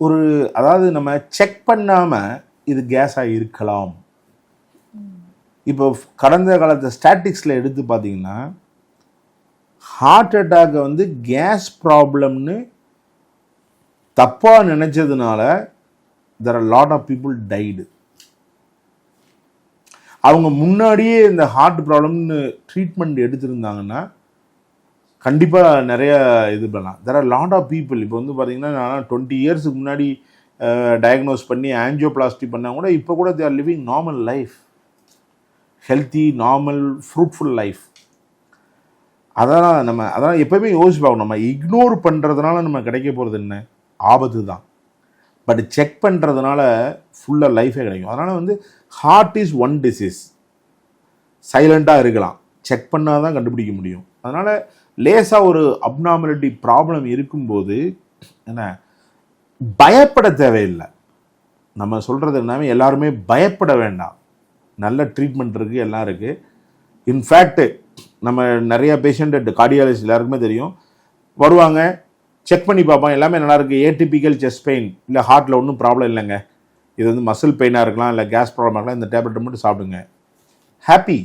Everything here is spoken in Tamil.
ஒரு அதாவது நம்ம செக் பண்ணாமல் இது கேஸாக இருக்கலாம். இப்போ கடந்த காலத்து ஸ்டாட்டிக்ஸில் எடுத்து பார்த்தீங்கன்னா ஹார்ட் அட்டாக்கை வந்து கேஸ் ப்ராப்ளம்னு தப்பாக நினச்சதுனால there are lot of people died. அவங்க முன்னாடியே இந்த ஹார்ட் ப்ராப்ளம்னு ட்ரீட்மெண்ட் எடுத்திருந்தாங்கன்னா கண்டிப்பாக நிறைய இது பண்ணலாம். there are lot of people. இப்போ வந்து பார்த்தீங்கன்னா நான் 20 இயர்ஸுக்கு முன்னாடி டயக்னோஸ் பண்ணி ஆஞ்சியோபிளாஸ்டி பண்ணால் கூட இப்போ கூட they are living normal life, healthy, normal, fruitful life. அதான் எப்பவுமே யோசிச்சு பார்க்கணும். நம்ம இக்னோர் பண்ணுறதுனால நம்ம கிடைக்க போகிறது என்ன? ஆபத்து தான். பட் செக் பண்ணுறதுனால ஃபுல்லாக லைஃபே கிடைக்கும். அதனால் வந்து ஹார்ட் இஸ் ஒன் டிசீஸ். சைலண்ட்டாக இருக்கலாம், செக் பண்ணால் தான் கண்டுபிடிக்க முடியும். அதனால் லேசாக ஒரு அப்நார்மலிட்டி ப்ராப்ளம் இருக்கும்போது என்ன பயப்பட தேவையில்லை. நம்ம சொல்கிறது எல்லாமே எல்லாருமே பயப்பட வேண்டாம். நல்ல ட்ரீட்மெண்ட் இருக்குது, எல்லாம் இருக்குது. இன்ஃபேக்ட் நம்ம நிறைய பேஷண்ட் கார்டியாலஜிஸ்ட் எல்லாருக்குமே தெரியும், வருவாங்க, செக் பண்ணி பார்ப்பாங்க, எல்லாமே நல்லாயிருக்கு, ஏடிபிக்கல் செஸ்ட் பெயின், இல்லை ஹார்ட்டில் ஒன்றும் ப்ராப்ளம் இல்லைங்க, இது வந்து மசில் பெயினாக இருக்கலாம், இல்லை கேஸ் ப்ராப்ளம் இருக்கலாம், இந்த டேப்லெட்டை மட்டும் சாப்பிடுங்க, ஹாப்பி.